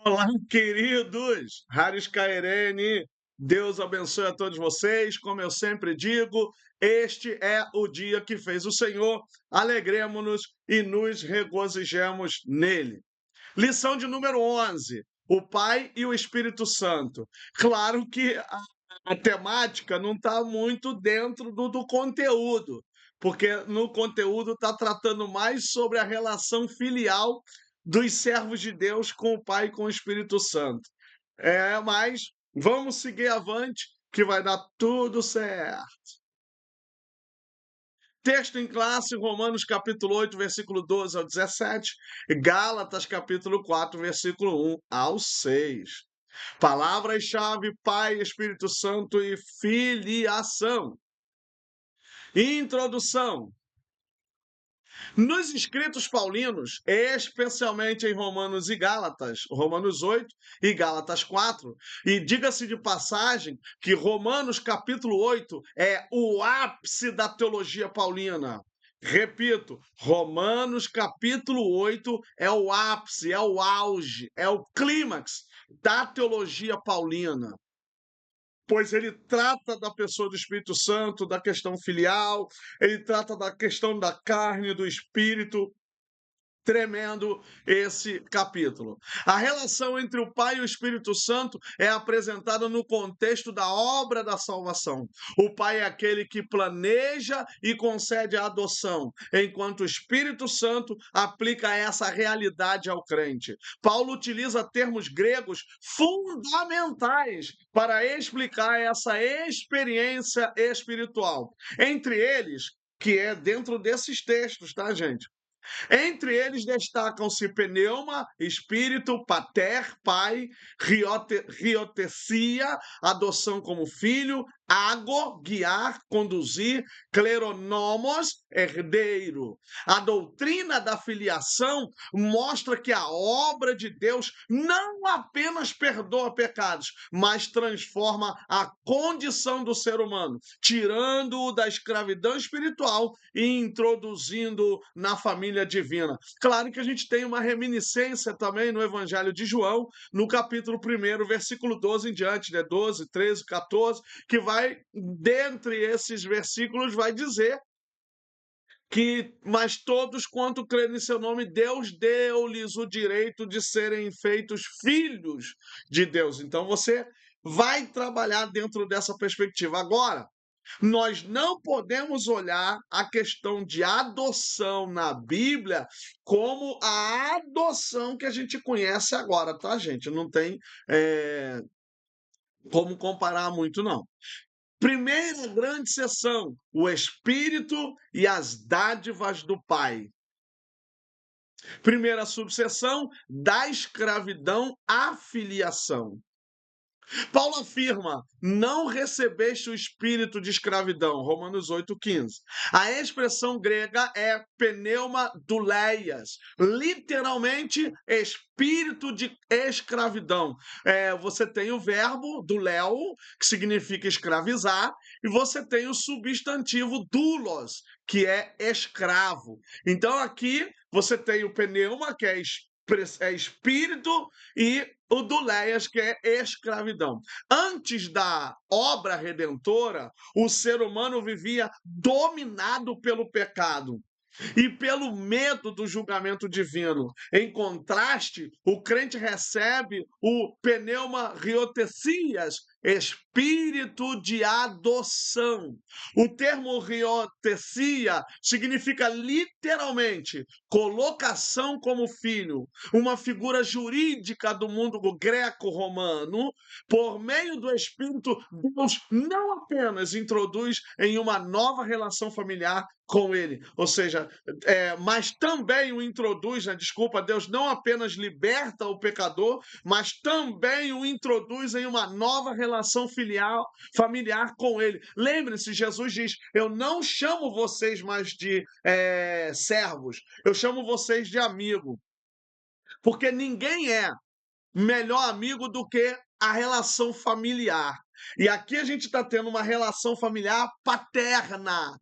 Olá, queridos! Haris Cairene, Deus abençoe a todos vocês. Como eu sempre digo, este é o dia que fez o Senhor. Alegremos-nos e nos regozijemos nele. Lição de número 11: o Pai e o Espírito Santo. Claro que a temática não está muito dentro do conteúdo, porque no conteúdo está tratando mais sobre a relação filial dos servos de Deus com o Pai e com o Espírito Santo. Mas vamos seguir avante, que vai dar tudo certo. Texto em classe, Romanos capítulo 8, versículo 12 ao 17, Gálatas capítulo 4, versículo 1 ao 6. Palavras-chave: Pai, Espírito Santo e filiação. Introdução. Nos escritos paulinos, especialmente em Romanos e Gálatas, Romanos 8 e Gálatas 4, e diga-se de passagem que Romanos capítulo 8 é o ápice da teologia paulina. Repito, Romanos capítulo 8 é o ápice, é o auge, é o clímax da teologia paulina, pois ele trata da pessoa do Espírito Santo, da questão filial, ele trata da questão da carne, do espírito. Tremendo esse capítulo. A relação entre o Pai e o Espírito Santo é apresentada no contexto da obra da salvação. O Pai é aquele que planeja e concede a adoção, enquanto o Espírito Santo aplica essa realidade ao crente. Paulo utiliza termos gregos fundamentais para explicar essa experiência espiritual. Entre eles, que é dentro desses textos, tá, gente? Entre eles destacam-se pneuma, espírito, pater, pai, riotecia, adoção como filho, ágo, guiar, conduzir, cleronomos, herdeiro. A doutrina da filiação mostra que a obra de Deus não apenas perdoa pecados, mas transforma a condição do ser humano, tirando-o da escravidão espiritual e introduzindo na família divina. Claro que a gente tem uma reminiscência também no Evangelho de João, no capítulo 1, versículo 12 em diante, né? 12, 13, 14, que vai, dentre esses versículos, vai dizer que, mas todos quanto crerem em seu nome, Deus deu-lhes o direito de serem feitos filhos de Deus. Então você vai trabalhar dentro dessa perspectiva. Agora, nós não podemos olhar a questão de adoção na Bíblia como a adoção que a gente conhece agora, tá, gente? Não tem como comparar muito, não. Primeira grande sessão: o Espírito e as dádivas do Pai. Primeira subseção: da escravidão à filiação. Paulo afirma: não recebeste o espírito de escravidão, Romanos 8,15. A expressão grega é pneuma douleias, literalmente espírito de escravidão. Você tem o verbo douléo, que significa escravizar, e você tem o substantivo doulos, que é escravo. Então aqui você tem o pneuma, que é espírito, e o douleias, que é escravidão. Antes da obra redentora, o ser humano vivia dominado pelo pecado e pelo medo do julgamento divino. Em contraste, o crente recebe o pneuma riotesias, espírito de adoção. O termo riotesia significa literalmente colocação como filho, uma figura jurídica do mundo greco-romano. Por meio do Espírito, Deus não apenas introduz em uma nova relação familiar com ele, ou seja, mas também o introduz, né? Desculpa, Deus não apenas liberta o pecador, mas também o introduz em uma nova relação familiar com ele. Lembre-se, Jesus diz: eu não chamo vocês mais de servos, eu chamo vocês de amigo, porque ninguém é melhor amigo do que a relação familiar. E aqui a gente está tendo uma relação familiar paterna,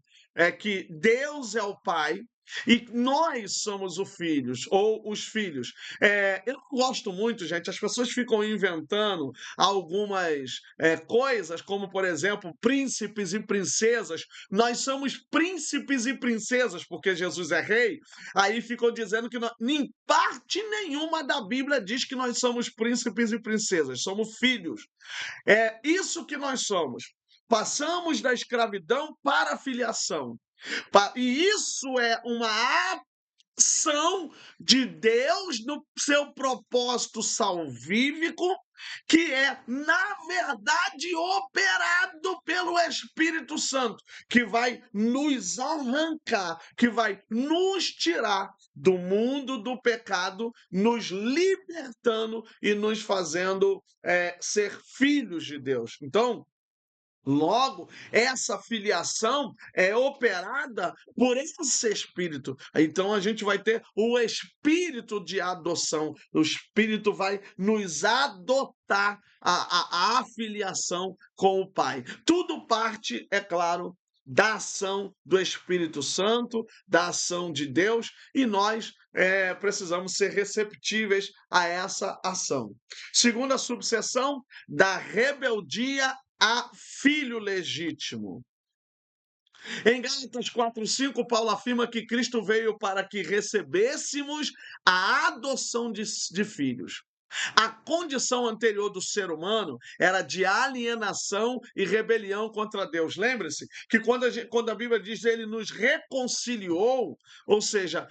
que Deus é o pai E nós somos os filhos, ou os filhos. Eu não gosto muito, gente, as pessoas ficam inventando algumas coisas, como, por exemplo, príncipes e princesas. Nós somos príncipes e princesas, porque Jesus é rei. Aí ficam dizendo que em parte nenhuma da Bíblia diz que nós somos príncipes e princesas, somos filhos. É isso que nós somos. Passamos da escravidão para a filiação. E isso é uma ação de Deus no seu propósito salvífico, que é, na verdade, operado pelo Espírito Santo, que vai nos arrancar, que vai nos tirar do mundo do pecado, nos libertando e nos fazendo ser filhos de Deus. Então, logo, essa filiação é operada por esse espírito. Então, a gente vai ter o espírito de adoção. O espírito vai nos adotar a filiação com o Pai. Tudo parte, é claro, da ação do Espírito Santo, da ação de Deus, e nós precisamos ser receptíveis a essa ação. Segunda subseção, da rebeldia a filho legítimo. Em Gálatas 4:5, Paulo afirma que Cristo veio para que recebêssemos a adoção de filhos. A condição anterior do ser humano era de alienação e rebelião contra Deus. Lembre-se que quando a Bíblia diz ele nos reconciliou, ou seja,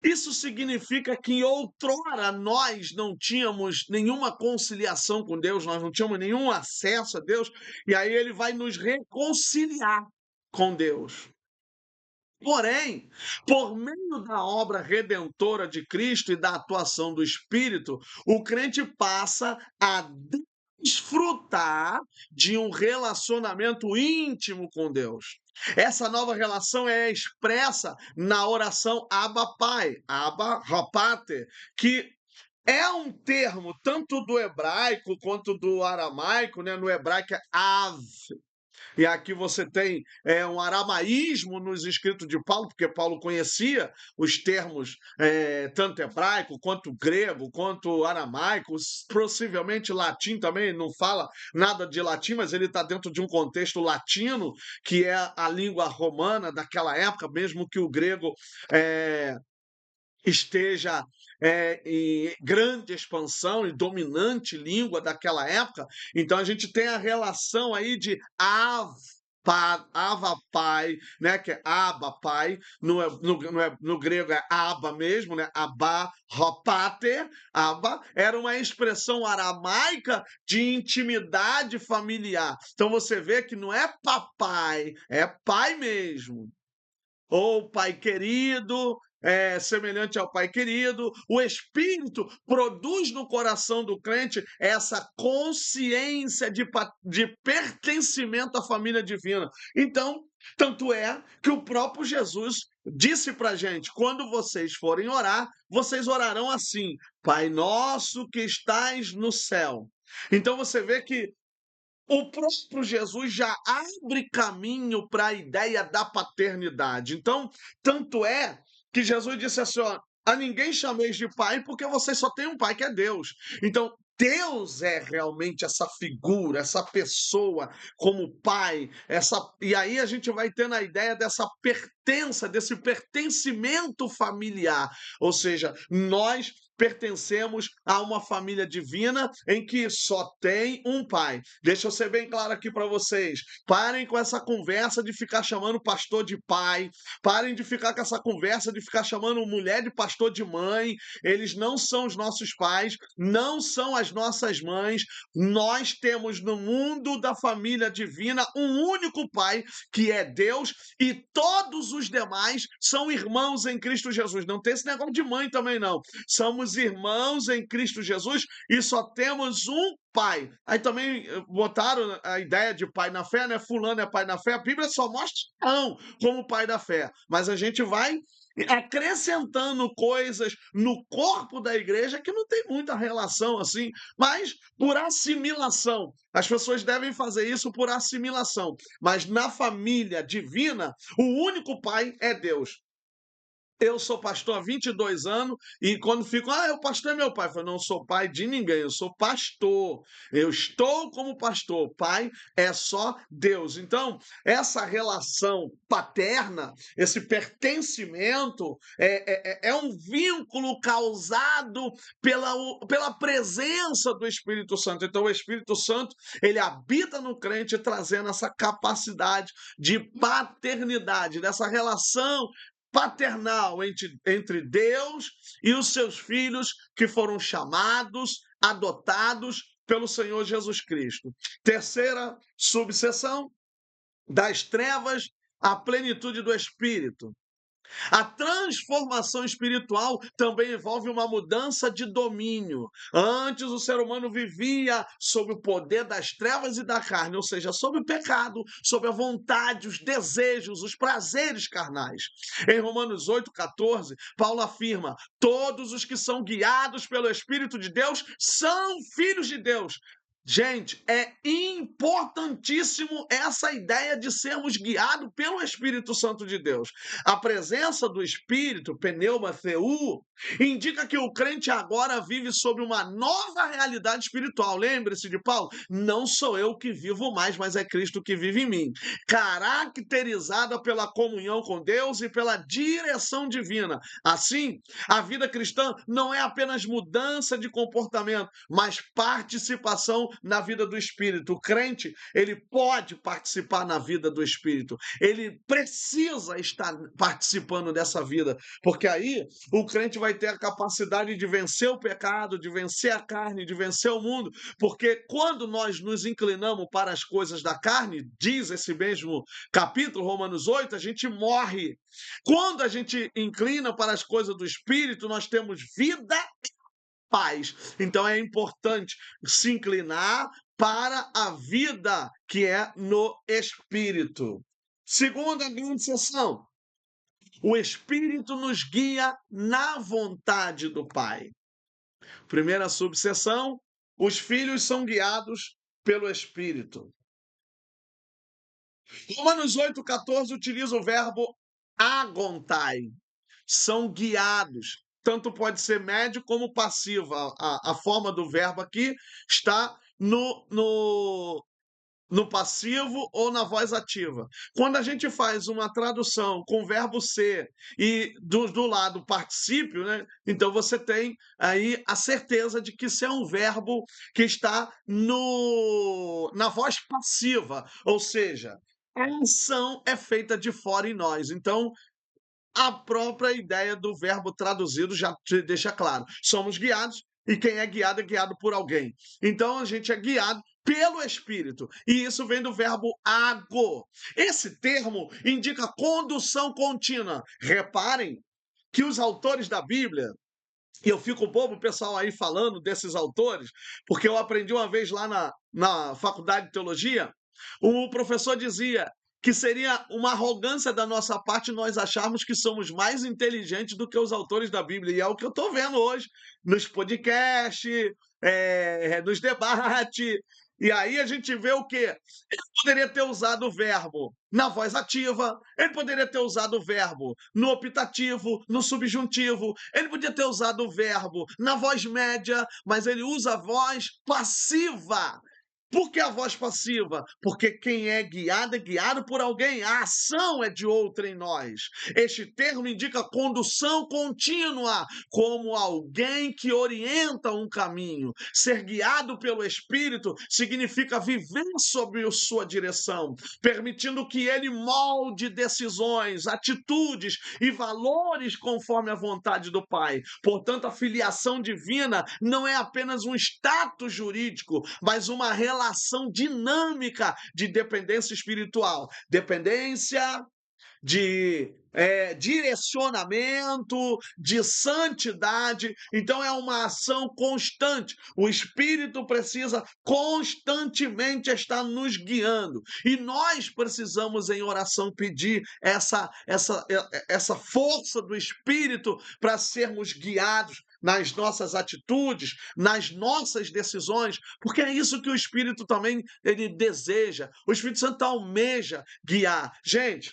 isso significa que outrora nós não tínhamos nenhuma conciliação com Deus, nós não tínhamos nenhum acesso a Deus, e aí ele vai nos reconciliar com Deus. Porém, por meio da obra redentora de Cristo e da atuação do Espírito, o crente passa a desfrutar de um relacionamento íntimo com Deus. Essa nova relação é expressa na oração Abba Pai, Abba Rapate, que é um termo tanto do hebraico quanto do aramaico, né? No hebraico é Av, e aqui você tem um aramaísmo nos escritos de Paulo, porque Paulo conhecia os termos tanto hebraico, quanto grego, quanto aramaico, possivelmente latim também, ele não fala nada de latim, mas ele está dentro de um contexto latino, que é a língua romana daquela época, mesmo que o grego esteja em grande expansão e dominante língua daquela época. Então a gente tem a relação aí de Ava Pai, né, que é Abba Pai, no grego é Abba mesmo, né, Abba Pater, Abba, era uma expressão aramaica de intimidade familiar. Então você vê que não é papai, é pai mesmo. Ou pai querido, semelhante ao pai querido. O Espírito produz no coração do crente essa consciência de pertencimento à família divina. Então, tanto é que o próprio Jesus disse para a gente: quando vocês forem orar, vocês orarão assim: Pai nosso que estais no céu. Então você vê que o próprio Jesus já abre caminho para a ideia da paternidade. Então, tanto é que Jesus disse assim: ó, a ninguém chameis de pai, porque vocês só têm um pai que é Deus. Então, Deus é realmente essa figura, essa pessoa como pai, e aí a gente vai tendo a ideia dessa pertença, desse pertencimento familiar. Ou seja, nós pertencemos a uma família divina em que só tem um pai. Deixa eu ser bem claro aqui para vocês. Parem com essa conversa de ficar chamando pastor de pai. Parem de ficar com essa conversa de ficar chamando mulher de pastor de mãe. Eles não são os nossos pais, não são as nossas mães. Nós temos no mundo da família divina um único pai, que é Deus, e todos os demais são irmãos em Cristo Jesus. Não tem esse negócio de mãe também, não. Somos irmãos em Cristo Jesus e só temos um pai. Aí também botaram a ideia de pai na fé, né? Fulano é pai na fé. A Bíblia só mostra não como pai da fé. Mas a gente vai acrescentando coisas no corpo da igreja que não tem muita relação assim, mas por assimilação. As pessoas devem fazer isso por assimilação. Mas na família divina, o único pai é Deus. Eu sou pastor há 22 anos e quando fico, o pastor é meu pai. Eu falo, não sou pai de ninguém, eu sou pastor. Eu estou como pastor. Pai é só Deus. Então, essa relação paterna, esse pertencimento, é um vínculo causado pela presença do Espírito Santo. Então, o Espírito Santo, ele habita no crente, trazendo essa capacidade de paternidade, dessa relação paternal entre Deus e os seus filhos que foram chamados, adotados pelo Senhor Jesus Cristo. Terceira subseção, das trevas à plenitude do Espírito. A transformação espiritual também envolve uma mudança de domínio. Antes, o ser humano vivia sob o poder das trevas e da carne, ou seja, sob o pecado, sob a vontade, os desejos, os prazeres carnais. Em Romanos 8,14, Paulo afirma: todos os que são guiados pelo Espírito de Deus são filhos de Deus. Gente, é importantíssimo essa ideia de sermos guiados pelo Espírito Santo de Deus. A presença do Espírito, pneuma, theou, indica que o crente agora vive sob uma nova realidade espiritual. Lembre-se de Paulo: não sou eu que vivo mais, mas é Cristo que vive em mim. Caracterizada pela comunhão com Deus e pela direção divina. Assim, a vida cristã não é apenas mudança de comportamento, mas participação na vida do Espírito. O crente, ele pode participar na vida do Espírito. Ele precisa estar participando dessa vida, porque aí o crente vai ter a capacidade de vencer o pecado, de vencer a carne, de vencer o mundo, porque quando nós nos inclinamos para as coisas da carne, diz esse mesmo capítulo, Romanos 8, a gente morre. Quando a gente inclina para as coisas do Espírito, nós temos vida, paz. Então é importante se inclinar para a vida que é no Espírito. Segunda grande seção, o Espírito nos guia na vontade do Pai. Primeira subseção, os filhos são guiados pelo Espírito. Romanos 8,14 utiliza o verbo agontai. São guiados. Tanto pode ser médio como passivo. A forma do verbo aqui está no passivo ou na voz ativa. Quando a gente faz uma tradução com o verbo ser e do lado particípio, né? Então você tem aí a certeza de que isso é um verbo que está na voz passiva, ou seja, a ação é feita de fora em nós. Então, a própria ideia do verbo traduzido já te deixa claro. Somos guiados e quem é guiado por alguém. Então a gente é guiado pelo Espírito. E isso vem do verbo ago. Esse termo indica condução contínua. Reparem que os autores da Bíblia, e eu fico bobo o pessoal aí falando desses autores, porque eu aprendi uma vez lá na faculdade de teologia, o professor dizia que seria uma arrogância da nossa parte nós acharmos que somos mais inteligentes do que os autores da Bíblia. E é o que eu estou vendo hoje nos podcasts, nos debates. E aí a gente vê o quê? Ele poderia ter usado o verbo na voz ativa, ele poderia ter usado o verbo no optativo, no subjuntivo, ele podia ter usado o verbo na voz média, mas ele usa a voz passiva. Por que a voz passiva? Porque quem é guiado por alguém, a ação é de outra em nós. Este termo indica condução contínua, como alguém que orienta um caminho. Ser guiado pelo Espírito significa viver sob sua direção, permitindo que ele molde decisões, atitudes e valores conforme a vontade do Pai. Portanto, a filiação divina não é apenas um status jurídico, mas uma relação dinâmica de dependência espiritual. Dependência de direcionamento, de santidade. Então é uma ação constante. O Espírito precisa constantemente estar nos guiando. E nós precisamos, em oração, pedir essa força do Espírito para sermos guiados nas nossas atitudes, nas nossas decisões, porque é isso que o Espírito também ele deseja. O Espírito Santo almeja guiar. Gente,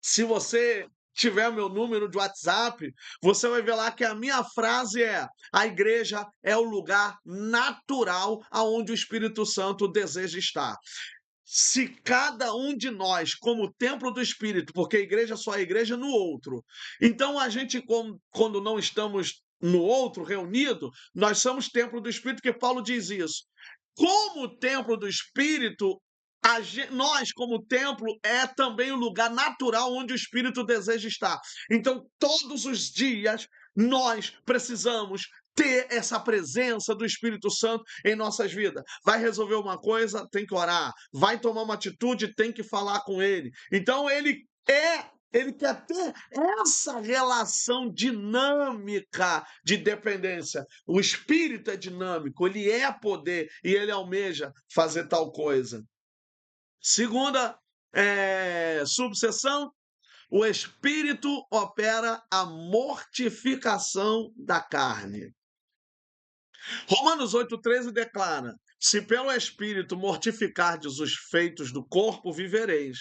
se você tiver meu número de WhatsApp, você vai ver lá que a minha frase é: a igreja é o lugar natural aonde o Espírito Santo deseja estar. Se cada um de nós, como templo do Espírito, porque a igreja só é igreja no outro, então a gente, quando não estamos no outro reunido, nós somos templo do Espírito, que Paulo diz isso. Como templo do Espírito, nós, como templo, é também o lugar natural onde o Espírito deseja estar. Então, todos os dias, nós precisamos ter essa presença do Espírito Santo em nossas vidas. Vai resolver uma coisa, tem que orar. Vai tomar uma atitude, tem que falar com ele. Então, ele quer ter essa relação dinâmica de dependência. O Espírito é dinâmico, ele é poder e ele almeja fazer tal coisa. Segunda subseção, o Espírito opera a mortificação da carne. Romanos 8,13 declara: se pelo Espírito mortificardes os feitos do corpo, vivereis.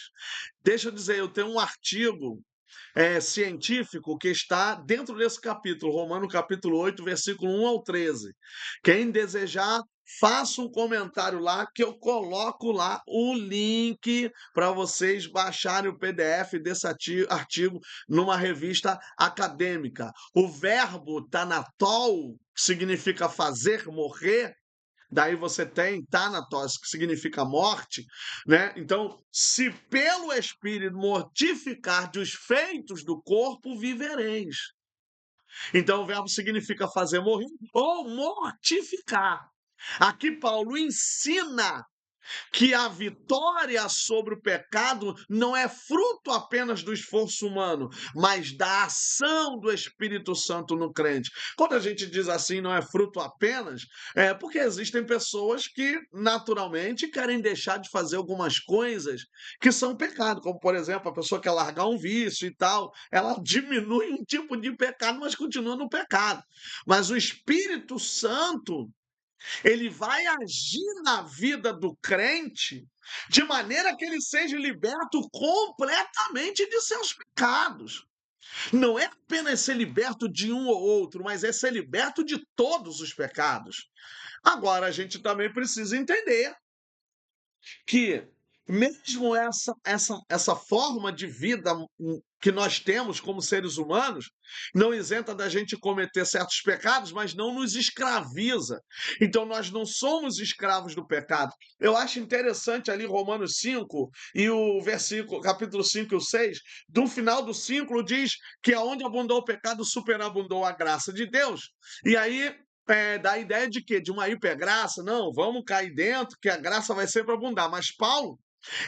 Deixa eu dizer, eu tenho um artigo científico que está dentro desse capítulo, Romanos capítulo 8, versículo 1 ao 13. Quem desejar, faça um comentário lá que eu coloco lá o link para vocês baixarem o PDF desse artigo numa revista acadêmica. O verbo tanatou, que significa fazer morrer, daí você tem Thanatos, que significa morte, né? Então, se pelo Espírito mortificar os feitos do corpo, vivereis. Então, o verbo significa fazer morrer ou mortificar. Aqui Paulo ensina que a vitória sobre o pecado não é fruto apenas do esforço humano, mas da ação do Espírito Santo no crente. Quando a gente diz assim, não é fruto apenas, é porque existem pessoas que naturalmente querem deixar de fazer algumas coisas que são pecado, como por exemplo, a pessoa quer largar um vício e tal, ela diminui um tipo de pecado, mas continua no pecado. Mas o Espírito Santo, ele vai agir na vida do crente de maneira que ele seja liberto completamente de seus pecados. Não é apenas ser liberto de um ou outro, mas é ser liberto de todos os pecados. Agora, a gente também precisa entender que mesmo essa forma de vida que nós temos como seres humanos não isenta da gente cometer certos pecados, mas não nos escraviza. Então nós não somos escravos do pecado. Eu acho interessante ali Romanos 5 e o versículo, capítulo 5 e o 6, do final do ciclo diz que aonde abundou o pecado, superabundou a graça de Deus. E aí dá a ideia de quê? De uma hipergraça? Não, vamos cair dentro, que a graça vai sempre abundar. Mas Paulo,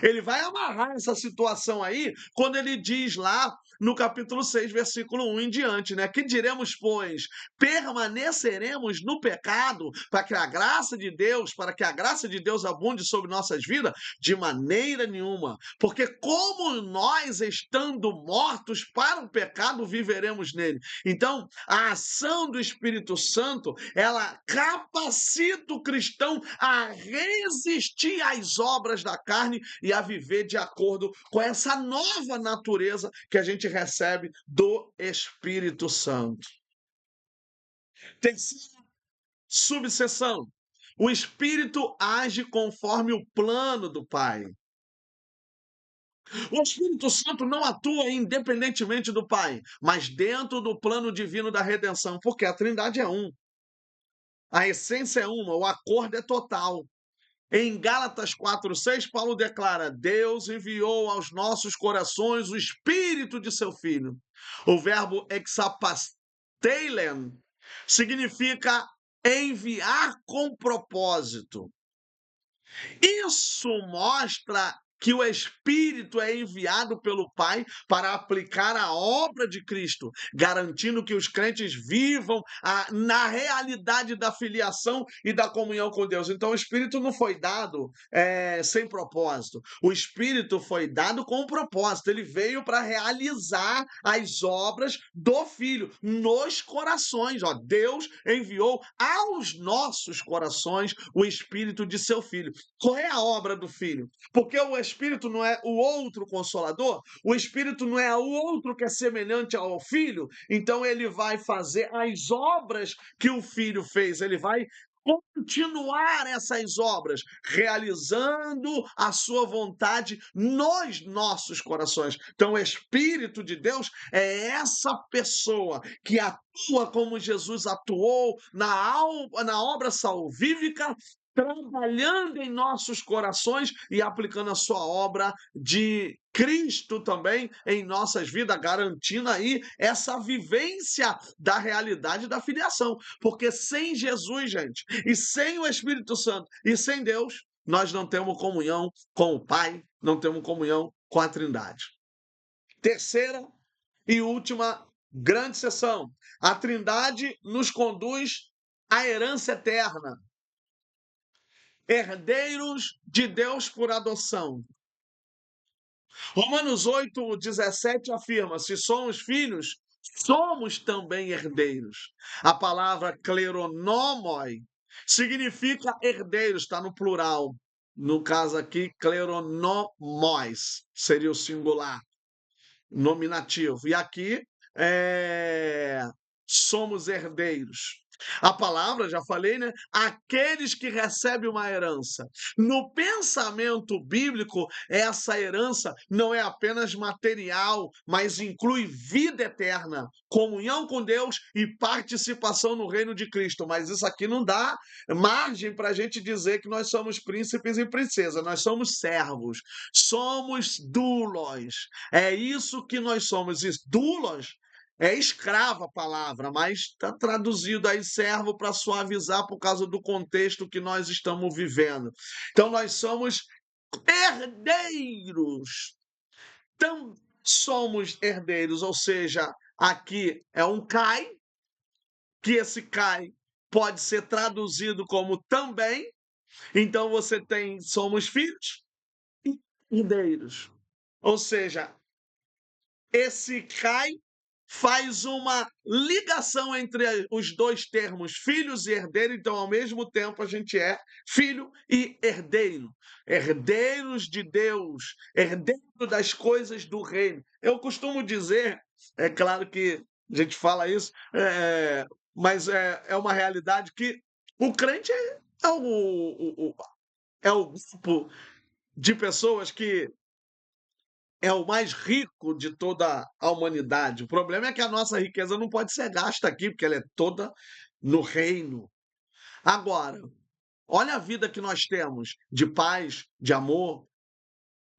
ele vai amarrar essa situação aí quando ele diz lá no capítulo 6, versículo 1 em diante, né? Que diremos, pois, permaneceremos no pecado para que a graça de Deus abunde sobre nossas vidas? De maneira nenhuma. Porque como nós, estando mortos para o pecado, viveremos nele. Então, a ação do Espírito Santo, ela capacita o cristão a resistir às obras da carne e a viver de acordo com essa nova natureza que a gente recebe do Espírito Santo. Terceira subseção: o Espírito age conforme o plano do Pai. O Espírito Santo não atua independentemente do Pai, mas dentro do plano divino da redenção, porque a Trindade é um. A essência é uma, o acordo é total. Em Gálatas 4,6, Paulo declara: Deus enviou aos nossos corações o Espírito de seu Filho. O verbo exapasteilen significa enviar com propósito. Isso mostra que o Espírito é enviado pelo Pai para aplicar a obra de Cristo, garantindo que os crentes vivam na realidade da filiação e da comunhão com Deus. Então, o Espírito não foi dado sem propósito. O Espírito foi dado com um propósito. Ele veio para realizar as obras do Filho nos corações. Ó, Deus enviou aos nossos corações o Espírito de seu Filho. Qual é a obra do Filho? Porque o Espírito não é o outro consolador? O Espírito não é o outro que é semelhante ao Filho? Então ele vai fazer as obras que o Filho fez, ele vai continuar essas obras, realizando a sua vontade nos nossos corações. Então, o Espírito de Deus é essa pessoa que atua como Jesus atuou na obra salvífica, trabalhando em nossos corações e aplicando a sua obra de Cristo também em nossas vidas, garantindo aí essa vivência da realidade da filiação. Porque sem Jesus, gente, e sem o Espírito Santo e sem Deus, nós não temos comunhão com o Pai, não temos comunhão com a Trindade. Terceira e última grande sessão. A Trindade nos conduz à herança eterna. Herdeiros de Deus por adoção. Romanos 8:17 afirma: se somos filhos, somos também herdeiros. A palavra kleronomoi significa herdeiros, está no plural. No caso aqui, kleronomos seria o singular, nominativo. E aqui, somos herdeiros. A palavra, já falei, né? Aqueles que recebem uma herança. No pensamento bíblico, essa herança não é apenas material, mas inclui vida eterna, comunhão com Deus e participação no reino de Cristo. Mas isso aqui não dá margem para a gente dizer que nós somos príncipes e princesas, nós somos servos, somos doulos. É isso que nós somos. Doulos é escrava a palavra, mas está traduzido aí servo para suavizar por causa do contexto que nós estamos vivendo. Então nós somos herdeiros. Então somos herdeiros, ou seja, aqui é um cai, que esse cai pode ser traduzido como também. Então você tem somos filhos e herdeiros. Ou seja, esse cai faz uma ligação entre os dois termos, filhos e herdeiro, então, ao mesmo tempo, a gente é filho e herdeiro. Herdeiros de Deus, herdeiro das coisas do reino. Eu costumo dizer, é claro que a gente fala isso, mas é uma realidade que o crente é o grupo de pessoas que é o mais rico de toda a humanidade. O problema é que a nossa riqueza não pode ser gasta aqui, porque ela é toda no reino. Agora, olha a vida que nós temos de paz, de amor,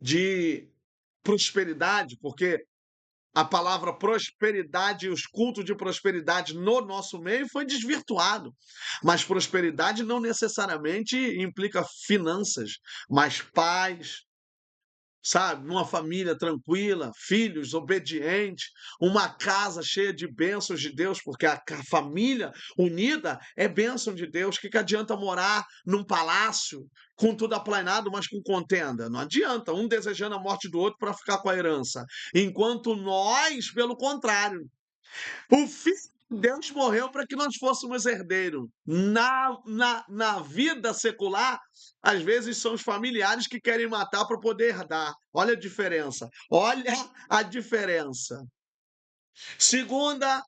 de prosperidade, porque a palavra prosperidade e os cultos de prosperidade no nosso meio foi desvirtuado. Mas prosperidade não necessariamente implica finanças, mas paz, sabe? Numa família tranquila, filhos obedientes, uma casa cheia de bênçãos de Deus, porque a família unida é bênção de Deus. O que adianta morar num palácio com tudo aplanado, mas com contenda? Não adianta, um desejando a morte do outro para ficar com a herança. Enquanto nós, pelo contrário, o Filho de Deus morreu para que nós fôssemos herdeiros. Na vida secular, às vezes são os familiares que querem matar para poder herdar. Olha a diferença. Olha a diferença. Segunda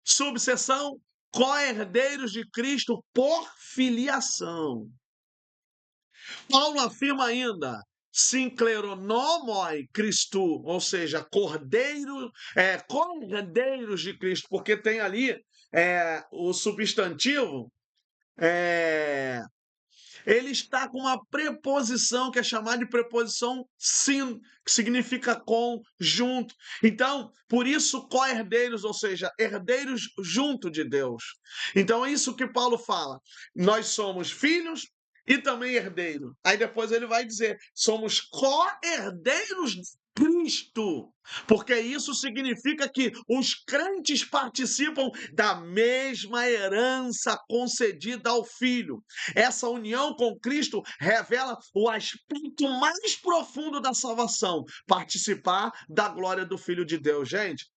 subseção, co-herdeiros de Cristo por filiação. Paulo afirma ainda, sincleronomoi Cristo, ou seja, cordeiro, co-herdeiros de Cristo, porque tem ali o substantivo, ele está com uma preposição que é chamada de preposição sin, que significa com, junto. Então, por isso, co-herdeiros, ou seja, herdeiros junto de Deus. Então, é isso que Paulo fala. Nós somos filhos e também herdeiros. Aí depois ele vai dizer, somos co-herdeiros de Cristo, porque isso significa que os crentes participam da mesma herança concedida ao Filho. Essa união com Cristo revela o aspecto mais profundo da salvação, participar da glória do Filho de Deus. Gente,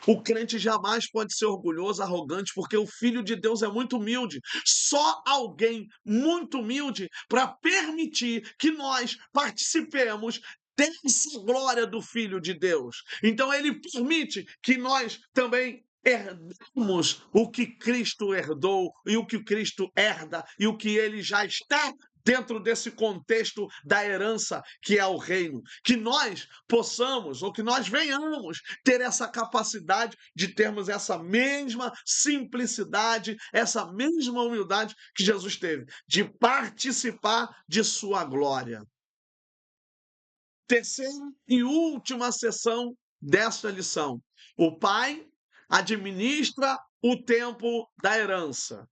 O crente jamais pode ser orgulhoso, arrogante, porque o Filho de Deus é muito humilde. Só alguém muito humilde para permitir que nós participemos dessa glória do Filho de Deus. Então, ele permite que nós também herdemos o que Cristo herdou e o que Cristo herda e o que ele já está dentro desse contexto da herança que é o reino. Que nós possamos, ou que nós venhamos ter essa capacidade de termos essa mesma simplicidade, essa mesma humildade que Jesus teve, de participar de sua glória. Terceira e última sessão desta lição. O Pai administra o tempo da herança.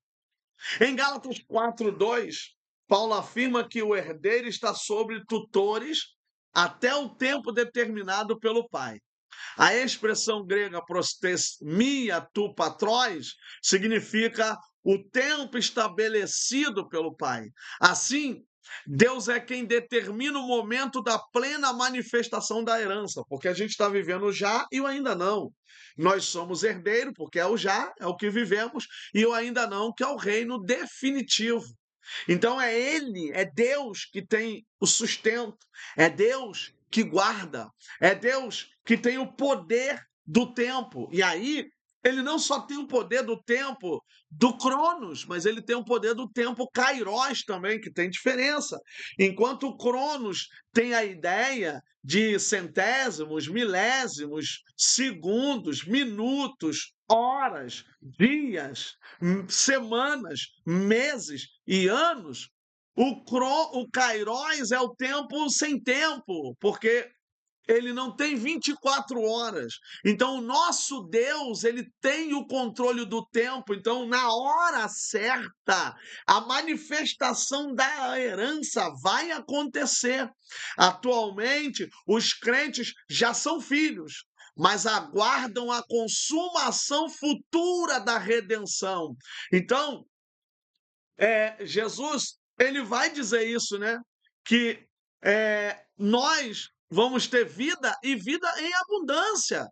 Em Gálatas 4:2, Paulo afirma que o herdeiro está sobre tutores até o tempo determinado pelo pai. A expressão grega prostemia tu patróis significa o tempo estabelecido pelo Pai. Assim, Deus é quem determina o momento da plena manifestação da herança, porque a gente está vivendo o já e o ainda não. Nós somos herdeiros, porque é o já, é o que vivemos, e o ainda não, que é o reino definitivo. Então é Ele, é Deus que tem o sustento, é Deus que guarda, é Deus que tem o poder do tempo. E aí, ele não só tem o poder do tempo do Cronos, mas ele tem o poder do tempo Kairos também, que tem diferença. Enquanto o Cronos tem a ideia de centésimos, milésimos, segundos, minutos, horas, dias, semanas, meses e anos, o Kairos é o tempo sem tempo, porque ele não tem 24 horas. Então, o nosso Deus, ele tem o controle do tempo. Então, na hora certa, a manifestação da herança vai acontecer. Atualmente, os crentes já são filhos, mas aguardam a consumação futura da redenção. Então, Jesus, ele vai dizer isso, né? Que nós vamos ter vida e vida em abundância.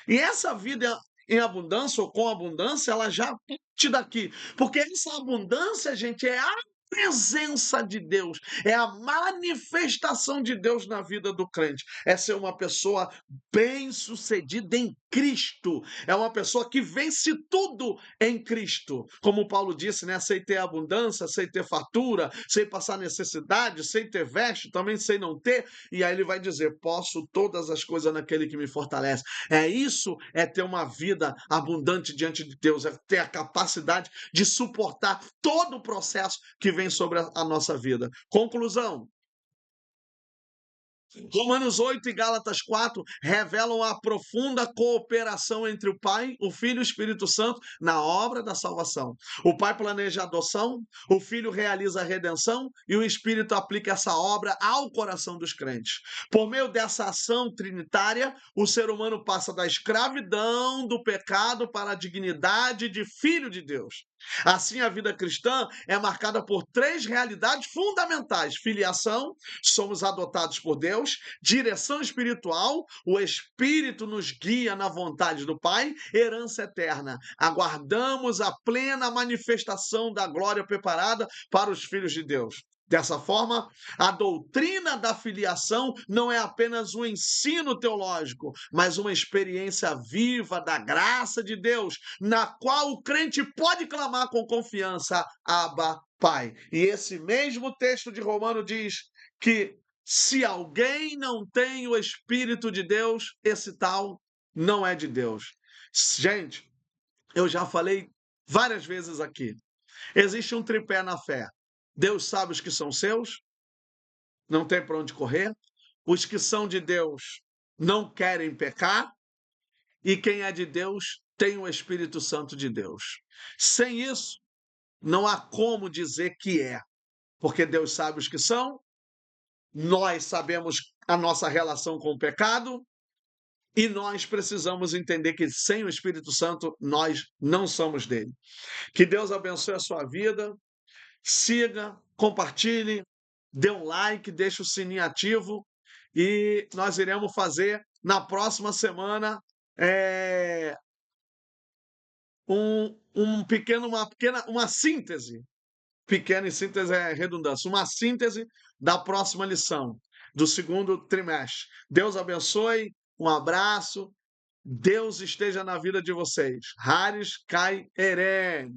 E essa vida em abundância ou com abundância, ela já parte daqui. Porque essa abundância, gente, é a presença de Deus, é a manifestação de Deus na vida do crente. É ser uma pessoa bem-sucedida em Cristo. É uma pessoa que vence tudo em Cristo. Como Paulo disse, né? Sei ter abundância, sei ter fartura, sei passar necessidade, sei ter veste, também sei não ter. E aí ele vai dizer: posso todas as coisas naquele que me fortalece. É isso, é ter uma vida abundante diante de Deus, é ter a capacidade de suportar todo o processo que vem sobre a nossa vida. Conclusão. Romanos 8 e Gálatas 4 revelam a profunda cooperação entre o Pai, o Filho e o Espírito Santo na obra da salvação. O Pai planeja a adoção, o Filho realiza a redenção e o Espírito aplica essa obra ao coração dos crentes. Por meio dessa ação trinitária, o ser humano passa da escravidão do pecado para a dignidade de filho de Deus. Assim, a vida cristã é marcada por três realidades fundamentais: filiação, somos adotados por Deus; direção espiritual, o Espírito nos guia na vontade do Pai; herança eterna, aguardamos a plena manifestação da glória preparada para os filhos de Deus. Dessa forma, a doutrina da filiação não é apenas um ensino teológico, mas uma experiência viva da graça de Deus, na qual o crente pode clamar com confiança: Abba, Pai. E esse mesmo texto de Romano diz que se alguém não tem o Espírito de Deus, esse tal não é de Deus. Gente, eu já falei várias vezes aqui. Existe um tripé na fé. Deus sabe os que são seus, não tem para onde correr. Os que são de Deus não querem pecar. E quem é de Deus tem o Espírito Santo de Deus. Sem isso, não há como dizer que é. Porque Deus sabe os que são, nós sabemos a nossa relação com o pecado, e nós precisamos entender que sem o Espírito Santo nós não somos dele. Que Deus abençoe a sua vida. Siga, compartilhe, dê um like, deixe o sininho ativo e nós iremos fazer na próxima semana é, uma síntese. Pequena em síntese é redundância. Uma síntese da próxima lição, do segundo trimestre. Deus abençoe, um abraço, Deus esteja na vida de vocês. Haris Kai Eren.